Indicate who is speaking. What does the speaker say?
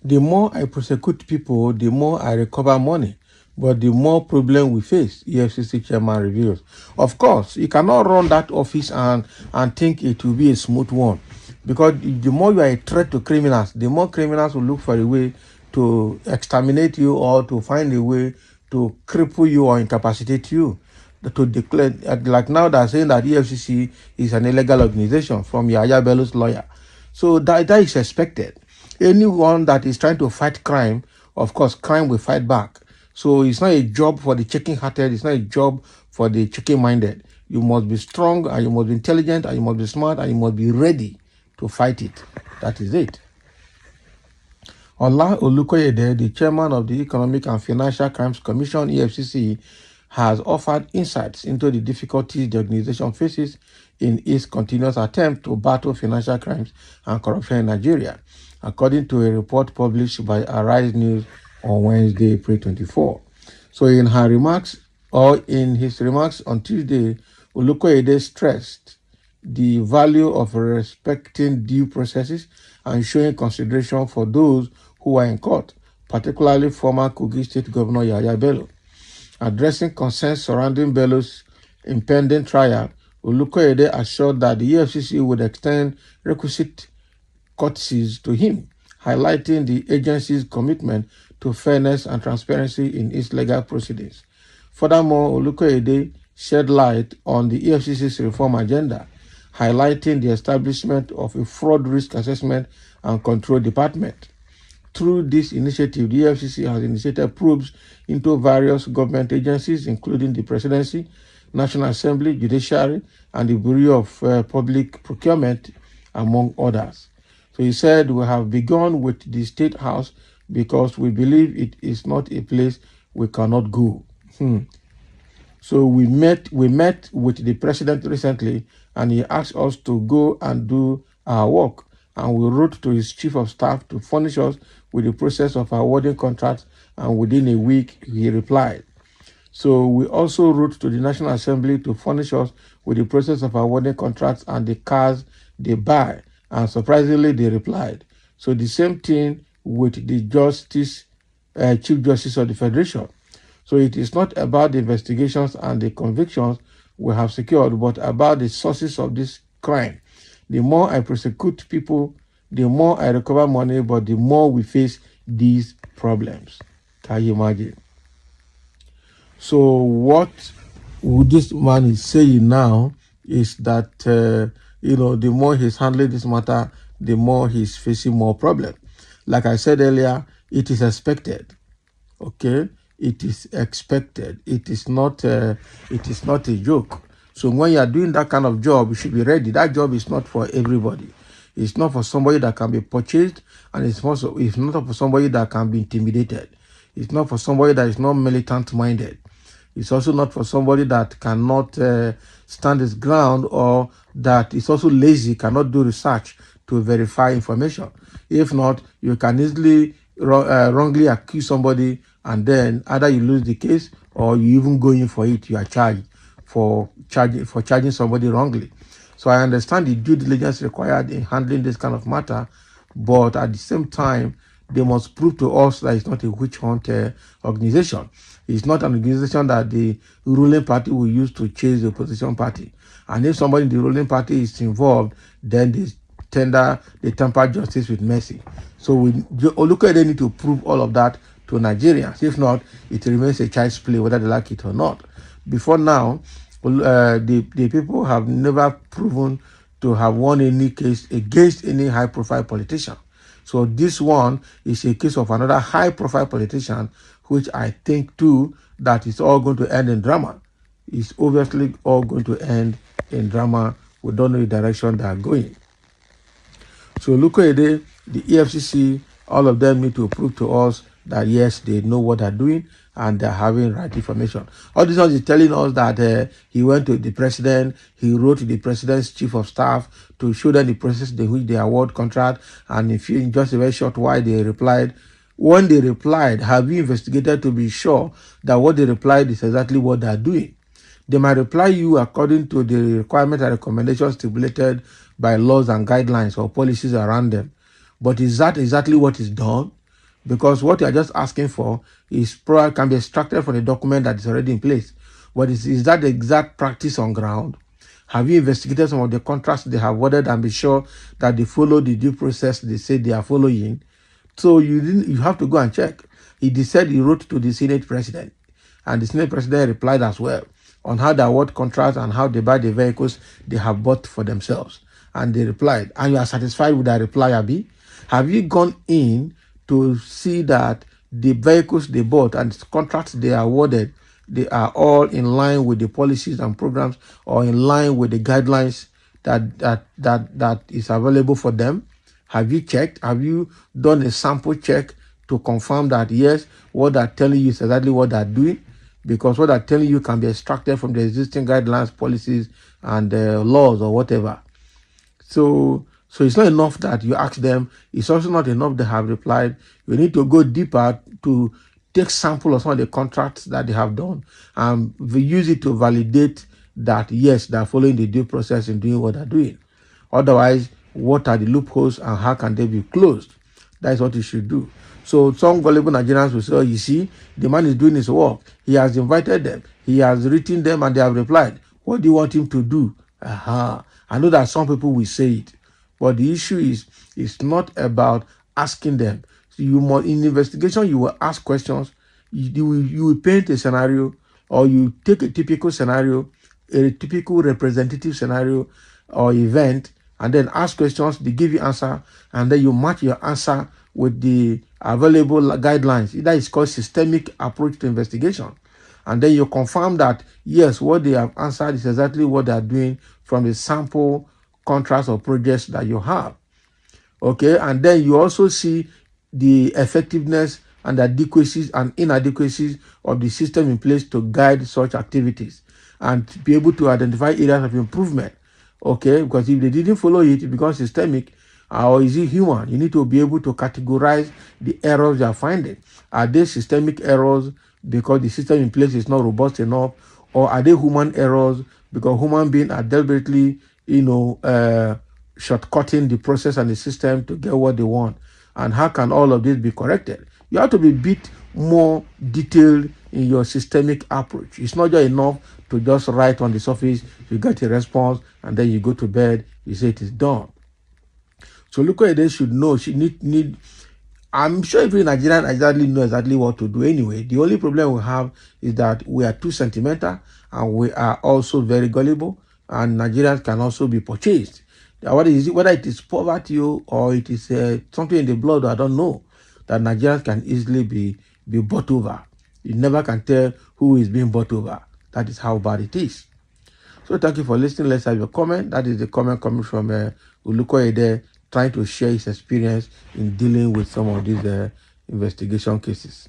Speaker 1: The more I prosecute people, the more I recover money. But the more problem we face, EFCC chairman reveals. Of course, you cannot run that office and think it will be a smooth one. Because the more you are a threat to criminals, the more criminals will look for a way to exterminate you or to find a way to cripple you or incapacitate you. To declare, like now they're saying that EFCC is an illegal organization from Yahya Bello's lawyer. So that is expected. Anyone that is trying to fight crime, of course, crime will fight back. So it's not a job for the chicken-hearted. It's not a job for the chicken-minded. You must be strong, and you must be intelligent, and you must be smart, and you must be ready to fight it. That is it. Ola Olukoyede, the chairman of the Economic and Financial Crimes Commission, EFCC, has offered insights into the difficulties the organization faces in its continuous attempt to battle financial crimes and corruption in Nigeria, according to a report published by Arise News on Wednesday, April 24. So in his remarks on Tuesday, Olukoyede stressed the value of respecting due processes and showing consideration for those who are in court, particularly former Kogi State Governor Yahya Bello. Addressing concerns surrounding Bello's impending trial, Olukoyede assured that the EFCC would extend requisite courtesies to him, highlighting the agency's commitment to fairness and transparency in its legal proceedings. Furthermore, Olukoyede shed light on the EFCC's reform agenda, highlighting the establishment of a fraud risk assessment and control department. Through this initiative, the EFCC has initiated probes into various government agencies, including the Presidency, National Assembly, Judiciary, and the Bureau of Public Procurement, among others. So he said, we have begun with the State House because we believe it is not a place we cannot go. So we met with the president recently, and he asked us to go and do our work. And we wrote to his chief of staff to furnish us with the process of awarding contracts, and within a week, he replied. So we also wrote to the National Assembly to furnish us with the process of awarding contracts and the cars they buy, and surprisingly, they replied. So the same thing with the Chief Justice of the Federation. So it is not about the investigations and the convictions we have secured, but about the sources of this crime. The more I prosecute people, the more I recover money, but the more we face these problems. Can you imagine? So what this man is saying now is that, the more he's handling this matter, the more he's facing more problems. Like I said earlier, it is expected. Okay? It is expected. It is not a joke. So when you are doing that kind of job, you should be ready. That job is not for everybody. It's not for somebody that can be purchased, and it's not for somebody that can be intimidated. It's not for somebody that is not militant-minded. It's also not for somebody that cannot stand his ground, or that is also lazy, cannot do research to verify information. If not, you can easily wrongly accuse somebody, and then either you lose the case or you even go in for it. You are charged for charging somebody wrongly. So I understand the due diligence required in handling this kind of matter, but at the same time, they must prove to us that it's not a witch hunt organization. It's not an organization that the ruling party will use to chase the opposition party. And if somebody in the ruling party is involved, then they temper justice with mercy. So they need to prove all of that to Nigerians. If not, it remains a child's play, whether they like it or not. Before now, the people have never proven to have won any case against any high-profile politician. So this one is a case of another high-profile politician, which I think too that is all going to end in drama. It's obviously all going to end in drama. We don't know the direction they are going. So look at the EFCC, all of them need to prove to us that yes, they know what they're doing and they're having right information. All this is telling us that he went to the president, he wrote to the president's chief of staff to show them the process in which they award contract, and in just a very short while they replied. When they replied, have you investigated to be sure that what they replied is exactly what they're doing? They might reply you according to the requirements and recommendations stipulated by laws and guidelines or policies around them. But is that exactly what is done? because what you are just asking for is probably can be extracted from the document that is already in place. But is that the exact practice on ground? Have you investigated some of the contracts they have awarded and be sure that they follow the due process they say they are following? So you have to go and check. He said he wrote to the Senate president, and the Senate president replied as well on how they award contracts and how they buy the vehicles they have bought for themselves. And they replied, and you are satisfied with that reply, Abi? Have you gone in to see that the vehicles they bought and the contracts they awarded, they are all in line with the policies and programs or in line with the guidelines that is available for them? Have you checked? Have you done a sample check to confirm that yes, what they're telling you is exactly what they're doing? Because what they're telling you can be extracted from the existing guidelines, policies, and laws or whatever. So it's not enough that you ask them. It's also not enough they have replied. You need to go deeper to take sample of some of the contracts that they have done and we use it to validate that yes, they're following the due process in doing what they're doing. Otherwise, what are the loopholes and how can they be closed? That is what you should do. So some gullible Nigerians will say, oh, you see, the man is doing his work. He has invited them. He has written them and they have replied. What do you want him to do? I know that some people will say it. But the issue is, it's not about asking them. So in investigation, you will ask questions. You will paint a scenario, or you take a typical scenario, a typical representative scenario or event, and then ask questions. They give you answer, and then you match your answer with the available guidelines. That is called systemic approach to investigation. And then you confirm that, yes, what they have answered is exactly what they are doing from the sample contracts or projects that you have. Okay, and then you also see the effectiveness and adequacies and inadequacies of the system in place to guide such activities and be able to identify areas of improvement. Okay, because if they didn't follow it, it becomes systemic. Or is it human? You need to be able to categorize the errors you are finding. Are they systemic errors because the system in place is not robust enough? Or are they human errors because human beings are deliberately, shortcutting the process and the system to get what they want? And how can all of this be corrected? You have to be a bit more detailed in your systemic approach. It's not just enough to just write on the surface, you get a response, and then you go to bed, you say it is done. So Olukoyede should know, she need I'm sure every Nigerian exactly know exactly what to do anyway. The only problem we have is that we are too sentimental and we are also very gullible, and Nigerians can also be purchased. Whether it is poverty or it is something in the blood, I don't know, that Nigerians can easily be bought over. You never can tell who is being bought over. That is how bad it is. So thank you for listening. Let's have your comment. That is the comment coming from Olukoyede, trying to share his experience in dealing with some of these investigation cases.